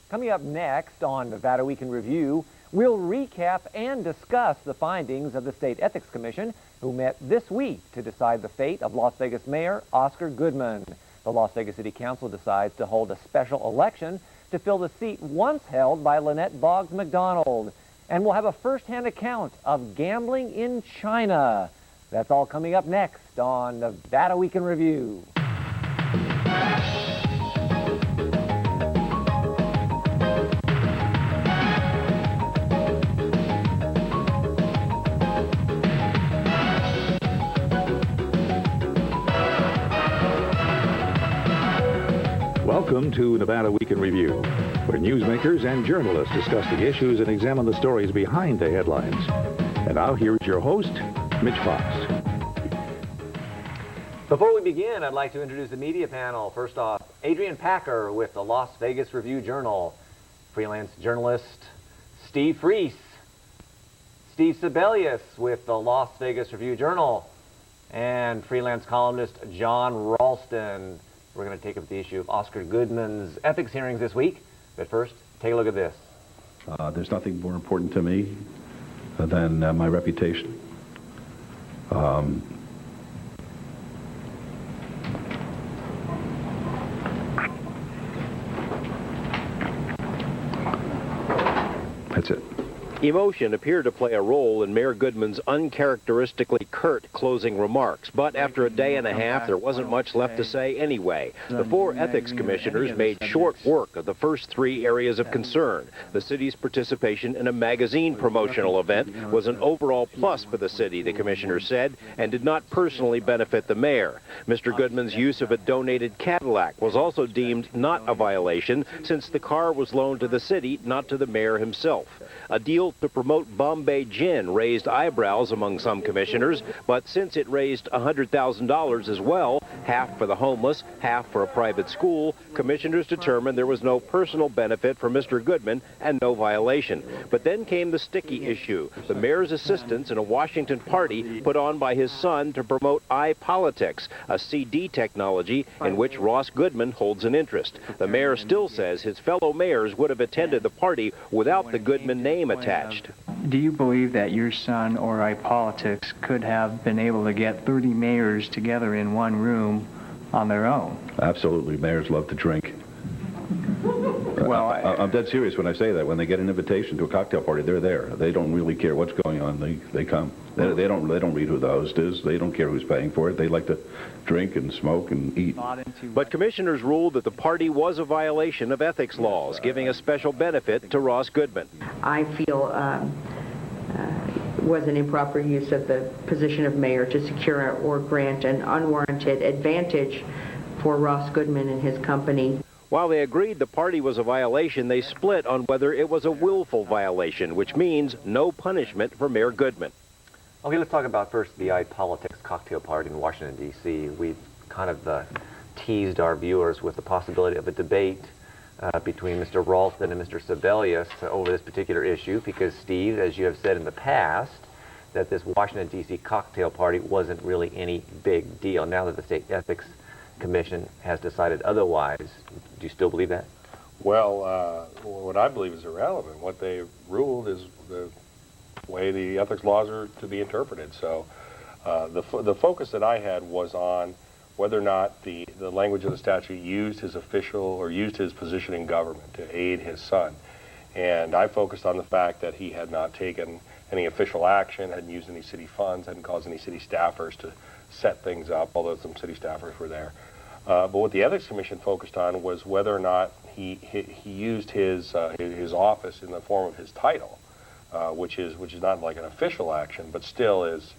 Coming up next on Nevada Week in Review, we'll recap and discuss the findings of the State Ethics Commission, who met this week to decide the fate of Las Vegas Mayor Oscar Goodman. The Las Vegas City Council decides to hold a special election to fill the seat once held by Lynette Boggs McDonald. And we'll have a first-hand account of gambling in China. That's all coming up next on Nevada Week in Review. Welcome to Nevada Week in Review, where newsmakers and journalists discuss the issues and examine the stories behind the headlines. And now here's your host, Mitch Fox. Before we begin, I'd like to introduce the media panel. First off, Adrienne Packer with the Las Vegas Review-Journal, freelance journalist Steve Freese, Steve Sebelius with the Las Vegas Review-Journal, and freelance columnist Jon Ralston. We're going to take up the issue of Oscar Goodman's ethics hearings this week. But first, take a look at this. There's nothing more important to me than my reputation. That's it. Emotion appeared to play a role in Mayor Goodman's uncharacteristically curt closing remarks, but after a day and a half, there wasn't much left to say anyway. The four ethics commissioners made short work of the first three areas of concern. The city's participation in a magazine promotional event was an overall plus for the city, the commissioners said, and did not personally benefit the mayor. Mr. Goodman's use of a donated Cadillac was also deemed not a violation, since the car was loaned to the city, not to the mayor himself. A deal to promote Bombay Gin raised eyebrows among some commissioners, but since it raised $100,000 as well, half for the homeless, half for a private school, commissioners determined there was no personal benefit for Mr. Goodman and no violation. But then came the sticky issue, the mayor's assistance in a Washington party put on by his son to promote iPolitics, a CD technology in which Ross Goodman holds an interest. The mayor still says his fellow mayors would have attended the party without the Goodman name attached. Do you believe that your son or iPolitics could have been able to get 30 mayors together in one room on their own? Absolutely. Mayors love to drink. Well, I'm dead serious when I say that. When they get an invitation to a cocktail party, they're there. They don't really care what's going on. They come. They don't read who the host is. They don't care who's paying for it. They like to drink and smoke and eat. But commissioners ruled that the party was a violation of ethics laws, giving a special benefit to Ross Goodman. I feel was an improper use of the position of mayor to secure or grant an unwarranted advantage for Ross Goodman and his company. While they agreed the party was a violation, they split on whether it was a willful violation, which means no punishment for Mayor Goodman. Okay, let's talk about first the iPolitics cocktail party in Washington, D.C. We've kind of teased our viewers with the possibility of a debate between Mr. Ralston and Mr. Sebelius over this particular issue, because, Steve, as you have said in the past, that this Washington, D.C. cocktail party wasn't really any big deal. Now that the State Ethics Commission has decided otherwise, do you still believe that? Well, what I believe is irrelevant. What they ruled is the way the ethics laws are to be interpreted. So the focus that I had was on whether or not the language of the statute used his official or used his position in government to aid his son. And I focused on the fact that he had not taken any official action, hadn't used any city funds, hadn't caused any city staffers to set things up, although some city staffers were there. But what the Ethics Commission focused on was whether or not he used his office in the form of his title, which is not like an official action, but still is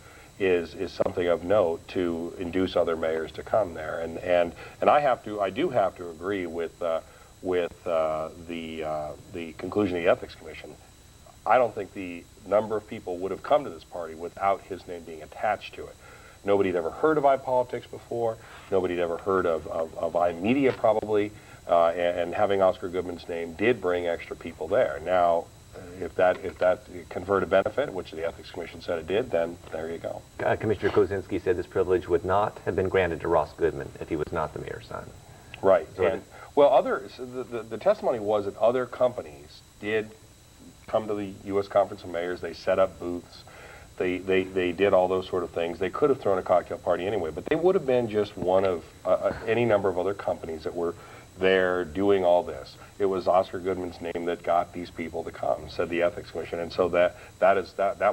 something of note to induce other mayors to come there. And I do have to agree with the conclusion of the Ethics Commission. I don't think the number of people would have come to this party without his name being attached to it. Nobody had ever heard of iPolitics before. Nobody had ever heard of iMedia probably, and having Oscar Goodman's name did bring extra people there. Now, if that conferred a benefit, which the Ethics Commission said it did, then there you go. Commissioner Kozinski said this privilege would not have been granted to Ross Goodman if he was not the mayor's son. Right. So And Well, the testimony was that other companies did come to the U.S. Conference of Mayors. They set up booths. They did all those sort of things. They could have thrown a cocktail party anyway, but they would have been just one of any number of other companies that were there doing all this. It was Oscar Goodman's name that got these people to come, said the Ethics Commission, and so that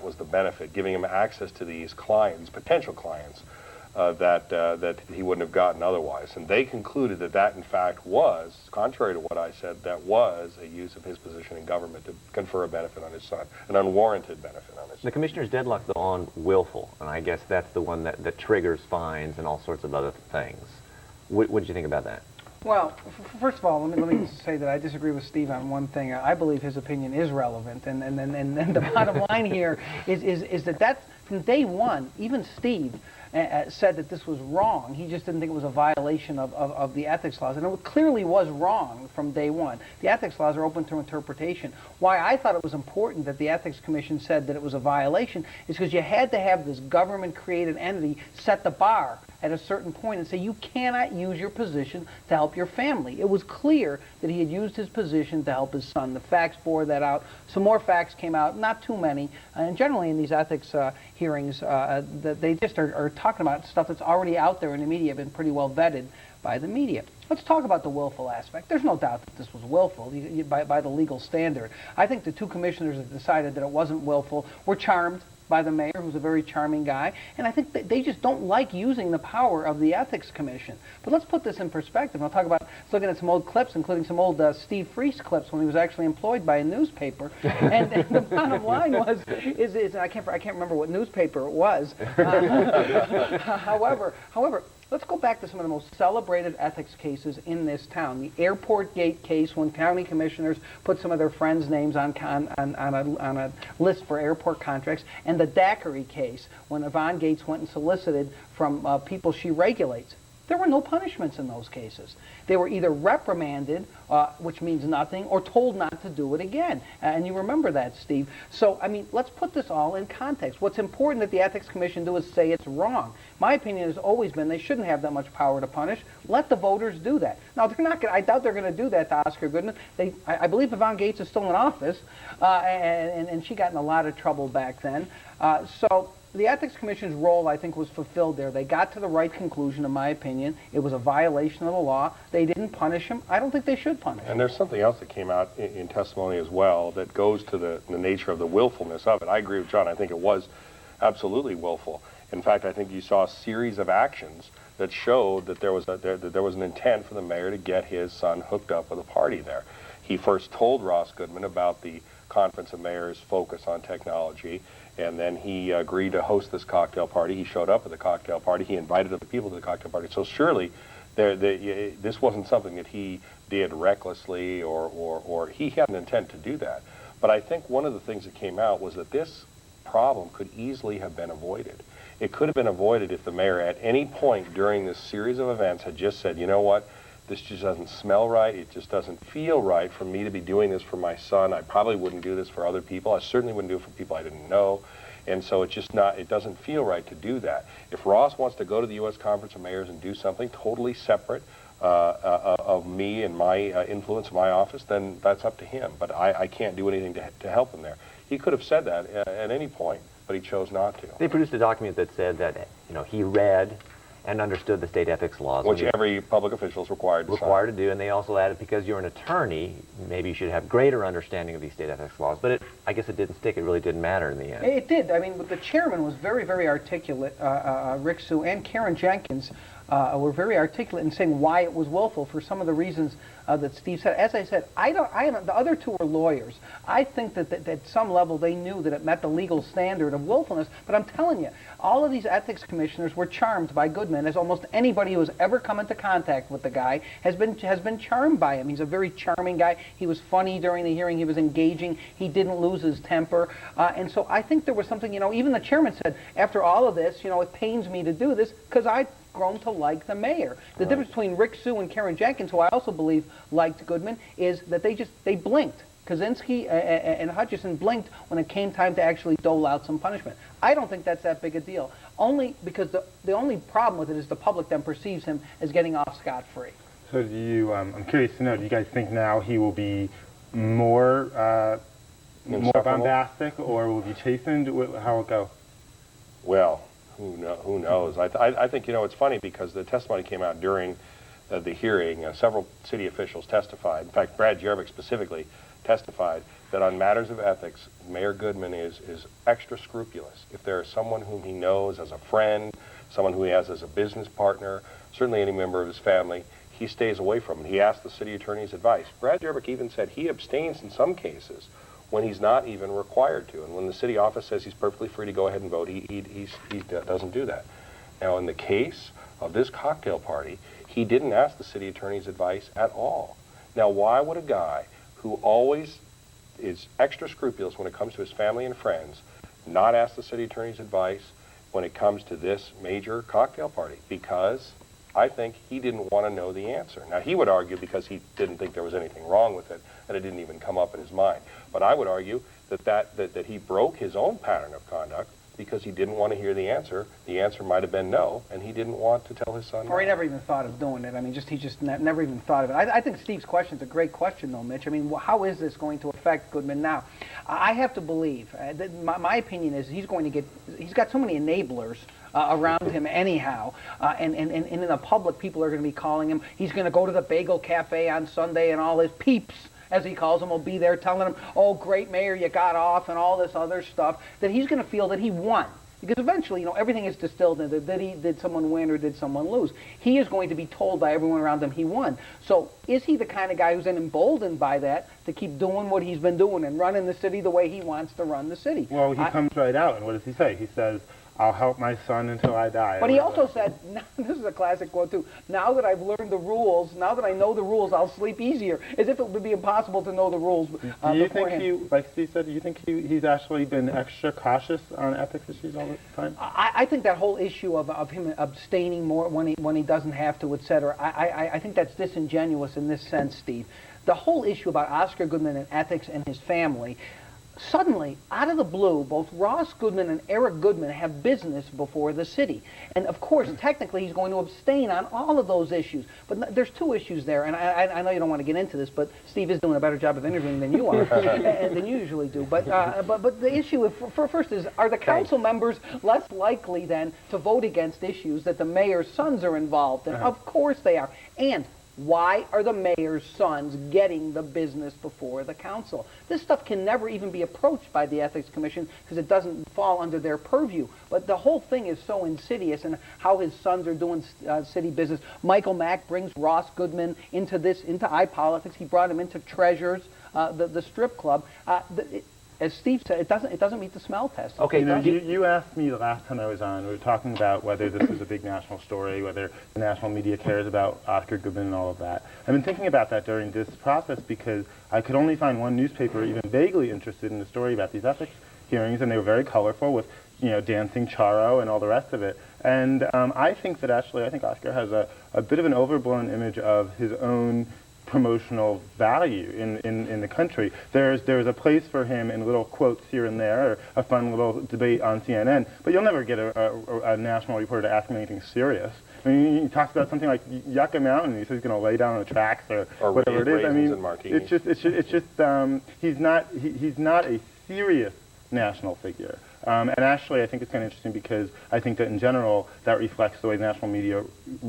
was the benefit, giving him access to these clients, potential clients, that he wouldn't have gotten otherwise. And they concluded that in fact was, contrary to what I said, that was a use of his position in government to confer a benefit on his son, an unwarranted benefit on his son. The commissioner's deadlocked on willful, and I guess that's the one that triggers fines and all sorts of other things. What did you think about that? Well, first of all, let me say that I disagree with Steve on one thing. I believe his opinion is relevant, and the bottom line here is that from day one, even Steve said that this was wrong. He just didn't think it was a violation of the ethics laws, and it clearly was wrong from day one. The ethics laws are open to interpretation. Why I thought it was important that the Ethics Commission said that it was a violation is because you had to have this government-created entity set the bar at a certain point and say you cannot use your position to help your family. It was clear that he had used his position to help his son. The facts bore that out. Some more facts came out, not too many, and generally in these ethics hearings, they just are talking about stuff that's already out there in the media, been pretty well vetted by the media. Let's talk about the willful aspect. There's no doubt that this was willful by the legal standard. I think the two commissioners that decided that it wasn't willful were charmed by the mayor, who's a very charming guy, and I think that they just don't like using the power of the Ethics Commission. But let's put this in perspective. I'll talk about looking at some old clips, including some old Steve Freese clips when he was actually employed by a newspaper. And the bottom line is I can't remember what newspaper it was. However, let's go back to some of the most celebrated ethics cases in this town. The Airport Gate case, when county commissioners put some of their friends' names on a list for airport contracts, and the Daiquiri case, when Yvonne Gates went and solicited from people she regulates. There were no punishments in those cases. They were either reprimanded, which means nothing, or told not to do it again. And you remember that, Steve. So, I mean, let's put this all in context. What's important that the Ethics Commission do is say it's wrong. My opinion has always been they shouldn't have that much power to punish. Let the voters do that. Now, they're not. I doubt they're going to do that to Oscar Goodman. I believe Yvonne Gates is still in office, and she got in a lot of trouble back then. So the Ethics Commission's role, I think, was fulfilled there. They got to the right conclusion, in my opinion. It was a violation of the law. They didn't punish him. I don't think they should punish him. And there's something else that came out in testimony as well that goes to the nature of the willfulness of it. I agree with John. I think it was absolutely willful. In fact, I think you saw a series of actions that showed that there was an intent for the mayor to get his son hooked up with a party there. He first told Ross Goodman about the Conference of Mayors' focus on technology, and then he agreed to host this cocktail party. He showed up at the cocktail party. He invited other people to the cocktail party. So surely this wasn't something that he did recklessly or he had an intent to do that. But I think one of the things that came out was that this problem could easily have been avoided. It could have been avoided if the mayor at any point during this series of events had just said, you know what, this just doesn't smell right, it just doesn't feel right for me to be doing this for my son. I probably wouldn't do this for other people. I certainly wouldn't do it for people I didn't know. And so it doesn't feel right to do that. If Ross wants to go to the U.S. Conference of Mayors and do something totally separate of me and my influence in my office, then that's up to him. But I can't do anything to help him there. He could have said that at any point, but he chose not to. They produced a document that said that he read and understood the state ethics laws. Which every public official is required to do, and they also added, because you're an attorney, maybe you should have greater understanding of these state ethics laws. But I guess it didn't stick. It really didn't matter in the end. It did. I mean, the chairman was very, very articulate. Rick Sue and Karen Jenkins were very articulate in saying why it was willful for some of the reasons that Steve said. As I said, the other two are lawyers. I think that at some level they knew that it met the legal standard of willfulness, but I'm telling you, all of these ethics commissioners were charmed by Goodman, as almost anybody who has ever come into contact with the guy has been charmed by him. He's a very charming guy. He was funny during the hearing. He was engaging. He didn't lose his temper. And so I think there was something, even the chairman said, after all of this, it pains me to do this because I've grown to like the mayor. The difference between Rick Sue and Karen Jenkins, who I also believe liked Goodman, is that they blinked. Kaczynski and Hutchison blinked when it came time to actually dole out some punishment. I don't think that's that big a deal, only because the only problem with it is the public then perceives him as getting off scot-free. So do you, I'm curious to know, do you guys think now he will be more bombastic, or will be chastened? How will it go? Well, who knows? I think, it's funny because the testimony came out during the hearing. Several city officials testified. In fact, Brad Jervik specifically testified that on matters of ethics, Mayor Goodman is extra scrupulous. If there is someone whom he knows as a friend, someone who he has as a business partner, certainly any member of his family, he stays away from it. He asked the city attorney's advice. Brad Jervik even said he abstains in some cases when he's not even required to. And when the city office says he's perfectly free to go ahead and vote, he doesn't do that. Now, in the case of this cocktail party, he didn't ask the city attorney's advice at all. Now, why would a guy who always is extra scrupulous when it comes to his family and friends not ask the city attorney's advice when it comes to this major cocktail party? Because I think he didn't want to know the answer. Now, he would argue because he didn't think there was anything wrong with it, and it didn't even come up in his mind. But I would argue that he broke his own pattern of conduct because he didn't want to hear the answer. The answer might have been no, and he didn't want to tell his son. Or he never even thought of doing it. I mean, he just never even thought of it. I think Steve's question is a great question, though, Mitch. I mean, how is this going to affect Goodman now? I have to believe, my opinion is he's got so many enablers around him anyhow, and in the public, people are going to be calling him. He's going to go to the Bagel Cafe on Sunday, and all his peeps, as he calls them, will be there telling him, oh, great mayor, you got off, and all this other stuff, that he's going to feel that he won. Because eventually, everything is distilled into did someone win or did someone lose. He is going to be told by everyone around him he won. So is he the kind of guy who's then emboldened by that to keep doing what he's been doing and running the city the way he wants to run the city? Well, he comes right out, and what does he say? He says, I'll help my son until I die. But he also said, this is a classic quote too, now that I've learned the rules, now that I know the rules, I'll sleep easier, as if it would be impossible to know the rules Do you think like Steve said, do you think he's actually been extra cautious on ethics issues all the time? I think that whole issue of him abstaining more when he doesn't have to, etc., I think that's disingenuous in this sense, Steve. The whole issue about Oscar Goodman and ethics and his family, suddenly, out of the blue, both Ross Goodman and Eric Goodman have business before the city. And of course, technically, he's going to abstain on all of those issues. But there's two issues there, and I know you don't want to get into this, but Steve is doing a better job of interviewing than you are, than you usually do. But the issue, first is, are the council members less likely then to vote against issues that the mayor's sons are involved in? Of course they are. And why are the mayor's sons getting the business before the council? This stuff can never even be approached by the Ethics Commission because it doesn't fall under their purview. But the whole thing is so insidious in how his sons are doing city business. Michael Mack brings Ross Goodman into iPolitics. He brought him into Treasures, the strip club. As Steve said, it doesn't meet the smell test. Okay, you asked me the last time I was on, we were talking about whether this is a big national story, whether the national media cares about Oscar Goodman and all of that. I've been thinking about that during this process because I could only find one newspaper even vaguely interested in the story about these ethics hearings, and they were very colorful with, dancing Charo and all the rest of it. And I think Oscar has a bit of an overblown image of his own promotional value in the country. There's a place for him in little quotes here and there, or a fun little debate on CNN, but you'll never get a national reporter to ask him anything serious. I mean, he talks about something like Yucca Mountain, and he says he's going to lay down on the tracks or whatever it is. I mean, it's just he's not a serious national figure. And actually, I think it's kind of interesting because I think that in general, that reflects the way the national media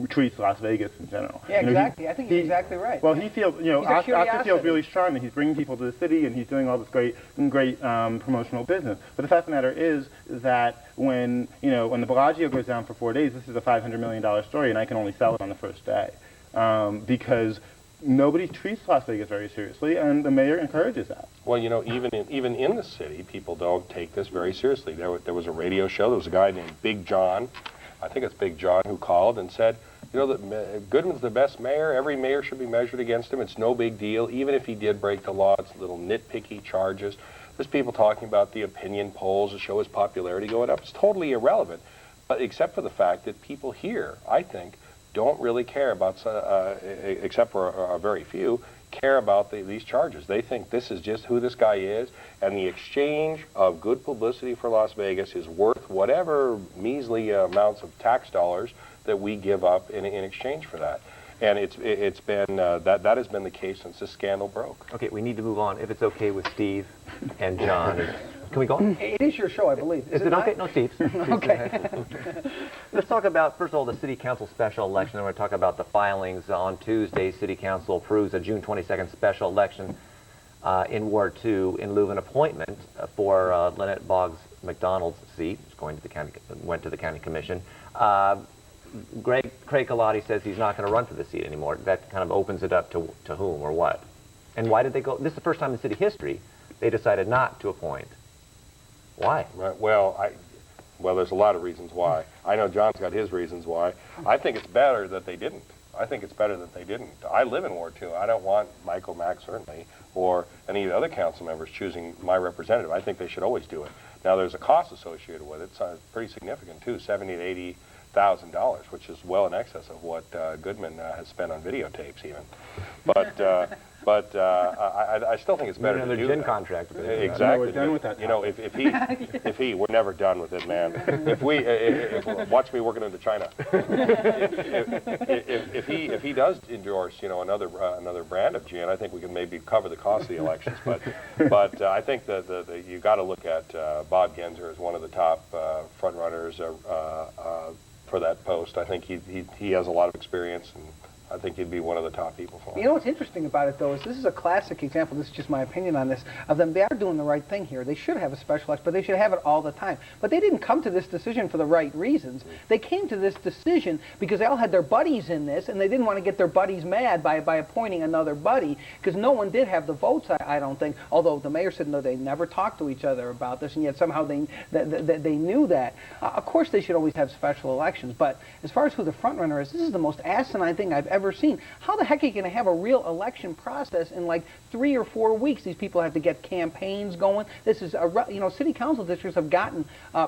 treats Las Vegas in general. Yeah, exactly. I think he's exactly right. Well, he feels, Oscar feels really strong that he's bringing people to the city and he's doing all this great promotional business. But the fact of the matter is that when the Bellagio goes down for 4 days, this is a $500 million story, and I can only sell it on the first day because nobody treats Las Vegas very seriously, and the mayor encourages that. Well, even in the city, people don't take this very seriously. There was a radio show. There was a guy named Big John, I think it's Big John, who called and said, that Goodman's the best mayor. Every mayor should be measured against him. It's no big deal. Even if he did break the law, it's little nitpicky charges. There's people talking about the opinion polls to show his popularity going up. It's totally irrelevant, except for the fact that people here, I think, don't really care about, except for a very few, care about these charges. They think this is just who this guy is, and the exchange of good publicity for Las Vegas is worth whatever measly amounts of tax dollars that we give up in exchange for that. And it's been that has been the case since this scandal broke. Okay, we need to move on. If it's okay with Steve and John, can we go on? It is your show, I believe. Is it okay? No, Steve. Okay. Let's talk about, first of all, the City Council special election. Then we're going to talk about the filings. On Tuesday, City Council approves a June 22nd special election in Ward 2 in lieu of an appointment for Lynette Boggs McDonald's seat. It's going to the county, went to the County Commission. Craig Colati says he's not going to run for the seat anymore. That kind of opens it up to whom or what? And why did they go? This is the first time in city history they decided not to appoint. Why? Right. Well, there's a lot of reasons why. I know John's got his reasons why. I think it's better that they didn't. I think it's better that they didn't. I live in Ward 2. I don't want Michael Mack, certainly, or any of the other council members choosing my representative. I think they should always do it. Now, there's a cost associated with it. It's pretty significant, too, $70,000 to $80,000, which is well in excess of what Goodman has spent on videotapes, even. But I still think it's better to do another gin contract. Exactly. No, we're done with that. You know, if he, we're never done with it, man. Watch me working into China. If he does endorse, you know, another brand of gin, I think we can maybe cover the cost of the elections. But I think that you got to look at Bob Genzer as one of the top front runners for that post. I think he has a lot of experience, and I think he'd be one of the top people for it. You know what's interesting about it, though, is this is a classic example, this is just my opinion on this, of them. They are doing the right thing here. They should have a special election, but they should have it all the time. But they didn't come to this decision for the right reasons. They came to this decision because they all had their buddies in this, and they didn't want to get their buddies mad by appointing another buddy, because no one did have the votes, I don't think, although the mayor said, no, they never talked to each other about this, and yet somehow they knew that. Of course, they should always have special elections, but as far as who the front runner is, this is the most asinine thing I've ever seen. How the heck are you going to have a real election process in like 3 or 4 weeks? These people have to get campaigns going. This is city council districts have gotten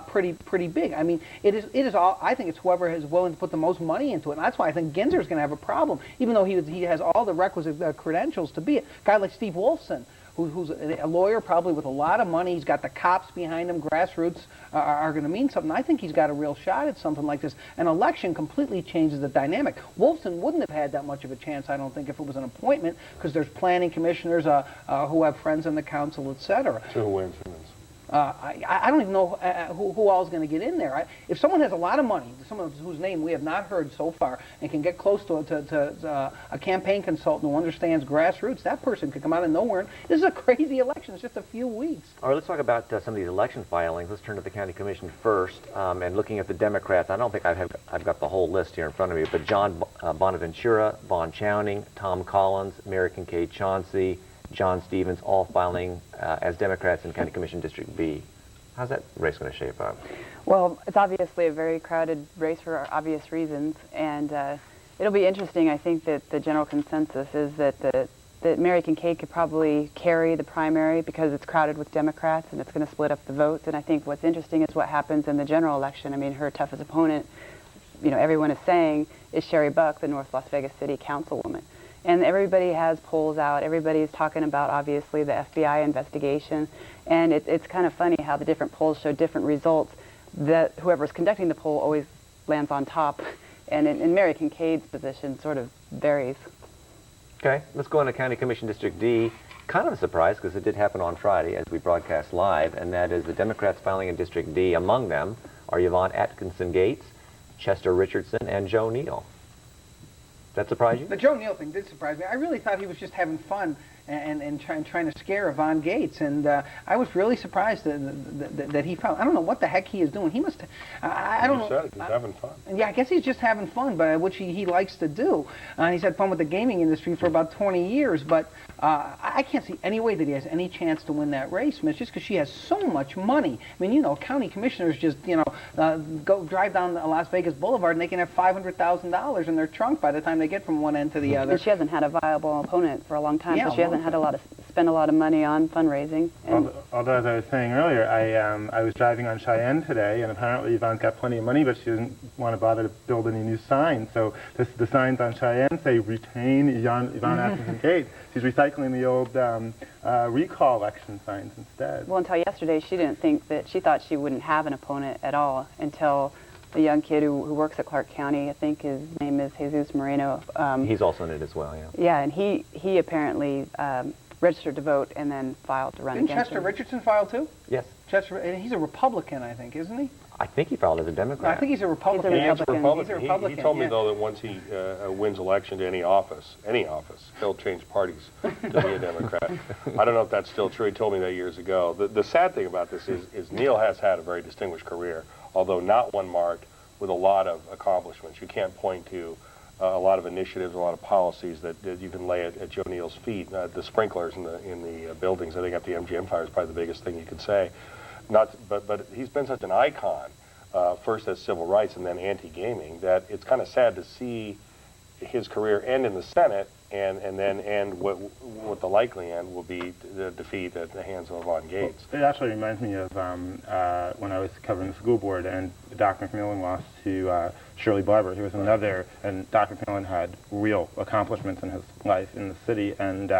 pretty big. I mean, it is all. I think it's whoever is willing to put the most money into it. And that's why I think Genzer is going to have a problem, even though he has all the requisite credentials to be it. A guy like Steve Wolfson, who's a lawyer, probably with a lot of money. He's got the cops behind him. Grassroots are going to mean something. I think he's got a real shot at something like this. An election completely changes the dynamic. Wolfson wouldn't have had that much of a chance, I don't think, if it was an appointment, because there's planning commissioners who have friends in the council, etc. So who wins? I don't even know who all is going to get in there. If someone has a lot of money, someone whose name we have not heard so far, and can get close to a campaign consultant who understands grassroots, that person could come out of nowhere. This is a crazy election. It's just a few weeks. All right, let's talk about some of these election filings. Let's turn to the county commission first. And looking at the Democrats, I don't think I've got the whole list here in front of me, but John Bonaventura, Vaughn Chowning, Tom Collins, Mary Kincaid Chauncey, John Stevens, all filing as Democrats in County Commission District B. How's that race going to shape up? Well, it's obviously a very crowded race for obvious reasons, and it'll be interesting. I think that the general consensus is that Mary Kincaid could probably carry the primary because it's crowded with Democrats and it's going to split up the votes. And I think what's interesting is what happens in the general election. I mean, her toughest opponent, you know, everyone is saying, is Sherry Buck, the North Las Vegas City Councilwoman. And everybody has polls out. Everybody's talking about, obviously, the FBI investigation. And it's kind of funny how the different polls show different results. That whoever's conducting the poll always lands on top. And in Mary Kincaid's position sort of varies. Okay, let's go on to County Commission District D. Kind of a surprise because it did happen on Friday as we broadcast live, and that is the Democrats filing in District D. Among them are Yvonne Atkinson Gates, Chester Richardson, and Joe Neal. That surprise you? The Joe Neal thing did surprise me. I really thought he was just having fun and trying to scare Yvonne Gates, and I was really surprised that he found. I don't know what the heck he is doing. He must. I don't know. You said it. He's having fun. Yeah, I guess he's just having fun, but which he likes to do. He's had fun with the gaming industry for about 20 years, but I can't see any way that he has any chance to win that race, Mitch, just because she has so much money. I mean, you know, county commissioners just, go drive down Las Vegas Boulevard and they can have $500,000 in their trunk by the time they get from one end to the other. And she hasn't had a viable opponent for a long time, so she hasn't had spend a lot of money on fundraising. And although, as I was saying earlier, I was driving on Cheyenne today, and apparently Yvonne's got plenty of money, but she doesn't want to bother to build any new signs. So the signs on Cheyenne say "Retain Yvonne Atkinson Gates." She's recycling the old recall election signs instead. Well, until yesterday, she thought she wouldn't have an opponent at all until the young kid who works at Clark County. I think his name is Jesus Moreno. He's also in it as well, yeah. Yeah, and he apparently registered to vote and then filed to run Didn't against Chester him. Richardson file too? Yes. Chester, and he's a Republican, I think, isn't he? I think he filed as a No, Democrat. I think he's a Republican. He's a He is a Republican. He's a Republican. He told me, yeah. though, that once he wins election to any office, he'll change parties to be a Democrat. I don't know if that's still true. He told me that years ago. The sad thing about this is Neil has had a very distinguished career, although not one marked with a lot of accomplishments. You can't point to a lot of initiatives, a lot of policies that you can lay at Joe Neil's feet. The sprinklers in the buildings, I think, after the MGM fire is probably the biggest thing you could say. But he's been such an icon, first as civil rights and then anti-gaming, that it's kind of sad to see his career end in the Senate and then end what the likely end will be the defeat at the hands of Von Gates. It actually reminds me of when I was covering the school board and Dr. McMillan lost to Shirley Barber. He was another, and Dr. McMillan had real accomplishments in his life in the city, and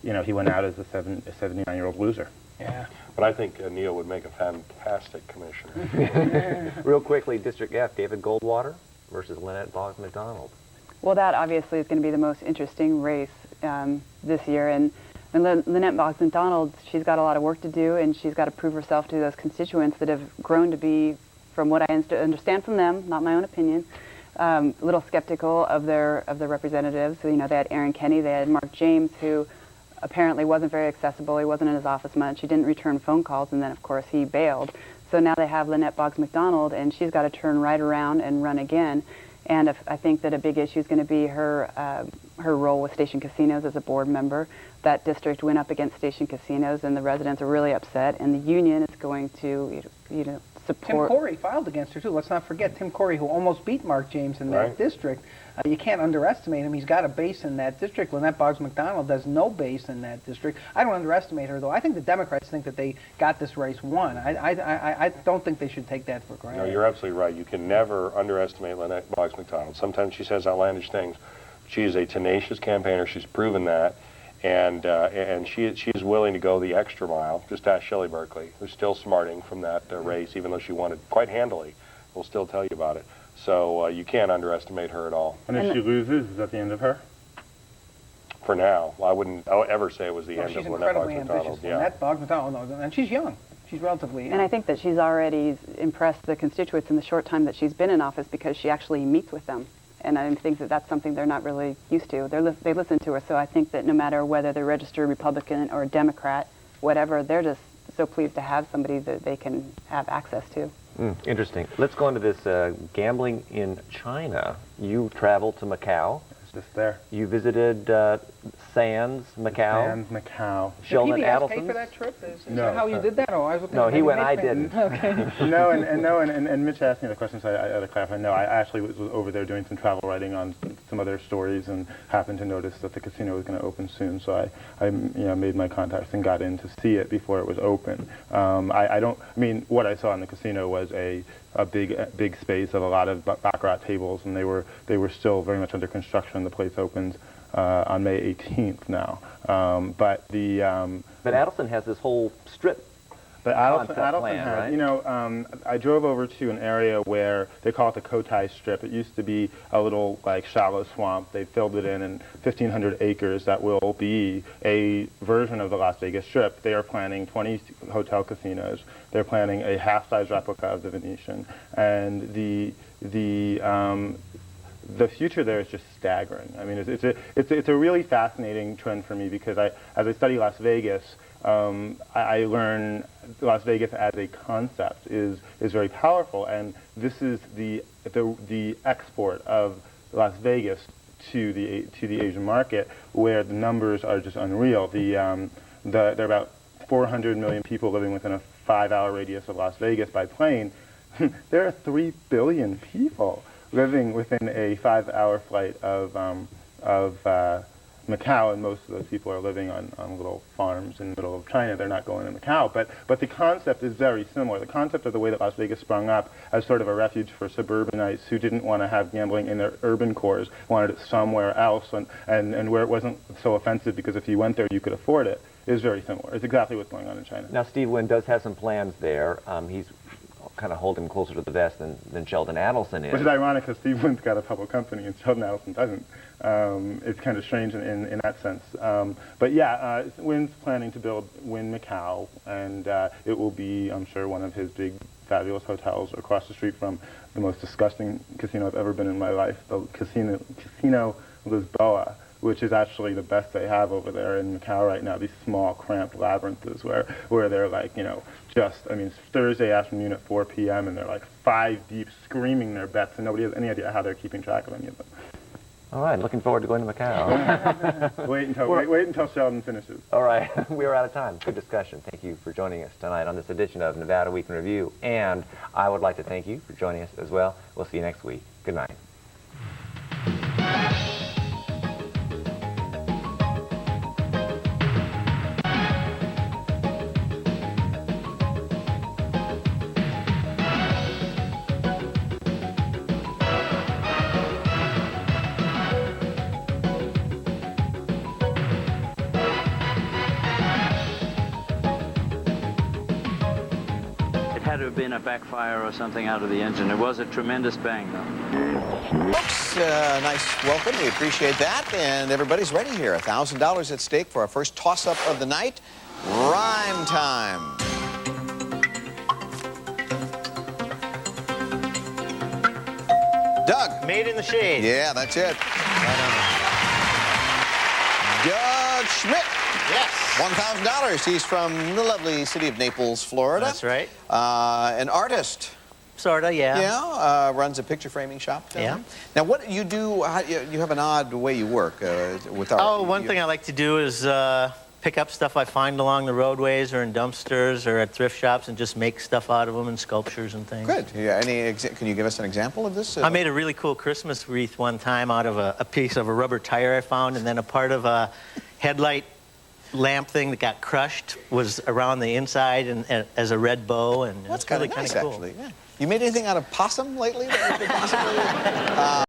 you know, he went out as a 79-year-old loser. Yeah. But I think Neil would make a fantastic commissioner. Real quickly, District F, David Goldwater versus Lynette Boggs McDonald. Well, that obviously is going to be the most interesting race this year. And Lynette Boggs McDonald, she's got a lot of work to do, and she's got to prove herself to those constituents that have grown to be, from what I understand from them, not my own opinion, a little skeptical of their representatives. So, you know, they had Aaron Kenney, they had Mark James, who apparently wasn't very accessible. He wasn't in his office much. He didn't return phone calls, and then, of course, he bailed. So now they have Lynette Boggs McDonald, and she's got to turn right around and run again. And I think that a big issue is going to be her role with Station Casinos as a board member. That district went up against Station Casinos, and the residents are really upset. And the union is going to, you know, support. Tim Corey filed against her too. Let's not forget Tim Corey, who almost beat Mark James in that district. You can't underestimate him. He's got a base in that district. Lynette Boggs McDonald has no base in that district. I don't underestimate her, though. I think the Democrats think that they got this race won. I don't think they should take that for granted. No, you're absolutely right. You can never underestimate Lynette Boggs McDonald. Sometimes she says outlandish things. She is a tenacious campaigner. She's proven that. And she is willing to go the extra mile. Just ask Shelley Berkeley, who's still smarting from that race, even though she won it quite handily. We'll still tell you about it. So you can't underestimate her at all. And if she loses, is that the end of her? For now, I wouldn't ever say it was the end of Lynette Boggs McDonald. Yeah. Lynette Boggs McDonald, no, and she's young. She's relatively young. And I think that she's already impressed the constituents in the short time that she's been in office because she actually meets with them. And I think that that's something they're not really used to. They listen to her. So I think that no matter whether they're registered Republican or Democrat, whatever, they're just so pleased to have somebody that they can have access to. Interesting. Let's go into this gambling in China. You traveled to Macau. Just there. You visited Sands, Macau. Sands, Macau. Sheldon Did PBS Adelson. pay for that trip? Is No. that how you did that? Oh, I was looking No, at he went. Mitch I went. didn't. Okay. No, and Mitch asked me the question, so I had to clarify. No, I actually was over there doing some travel writing on some other stories, and happened to notice that the casino was going to open soon. So I made my contacts and got in to see it before it was open. I mean, what I saw in the casino was a big space of a lot of baccarat tables, and they were still very much under construction. The place opens on May 18th now. But Adelson has this whole strip. But Adelson had, right? you know, I drove over to an area where they call it the Cotai Strip. It used to be a little, like, shallow swamp. They filled it in 1,500 acres. That will be a version of the Las Vegas Strip. They are planning 20 hotel casinos. They're planning a half-size replica of the Venetian. And the future there is just staggering. I mean, it's a really fascinating trend for me because as I study Las Vegas, I learn Las Vegas as a concept is very powerful, and this is the export of Las Vegas to the Asian market, where the numbers are just unreal. There are about 400 million people living within a 5-hour radius of Las Vegas by plane. There are 3 billion people living within a 5-hour flight of Macau, and most of those people are living on little farms in the middle of China. They're not going to Macau, but the concept is very similar. The concept of the way that Las Vegas sprung up as sort of a refuge for suburbanites who didn't want to have gambling in their urban cores, wanted it somewhere else, and where it wasn't so offensive because if you went there you could afford it, is very similar. It's exactly what's going on in China. Now, Steve Wynn does have some plans there. He's kind of hold him closer to the vest than Sheldon Adelson is. Which is ironic because Steve Wynn's got a public company and Sheldon Adelson doesn't. It's kind of strange in that sense. But yeah, Wynn's planning to build Wynn Macau, and it will be, I'm sure, one of his big, fabulous hotels across the street from the most disgusting casino I've ever been in my life, the Casino Lisboa, which is actually the best they have over there in Macau right now, these small, cramped labyrinths where they're like, you know, just, I mean, it's Thursday afternoon at 4 p.m. and they're like 5 deep screaming their bets and nobody has any idea how they're keeping track of any of them. All right, looking forward to going to Macau. wait until Sheldon finishes. All right, we are out of time. Good discussion. Thank you for joining us tonight on this edition of Nevada Week in Review. And I would like to thank you for joining us as well. We'll see you next week. Good night. Had to have been a backfire or something out of the engine. It was a tremendous bang, though. Folks, nice welcome. We appreciate that. And everybody's ready here. $1,000 at stake for our first toss-up of the night. Rhyme time. Doug. Made in the shade. Yeah, that's it. Doug Schmidt. Yes. $1,000. He's from the lovely city of Naples, Florida. That's right. An artist. Sorta, yeah. Yeah, runs a picture framing shop. Yeah. Now, what you do, you have an odd way you work with art. Oh, one thing I like to do is pick up stuff I find along the roadways or in dumpsters or at thrift shops and just make stuff out of them and sculptures and things. Good. Yeah. Can you give us an example of this? I made a really cool Christmas wreath one time out of a piece of a rubber tire I found, and then a part of a headlight lamp thing that got crushed was around the inside and as a red bow, and that's really kind of nice, cool. actually. Yeah. You made anything out of possum lately that you could possibly?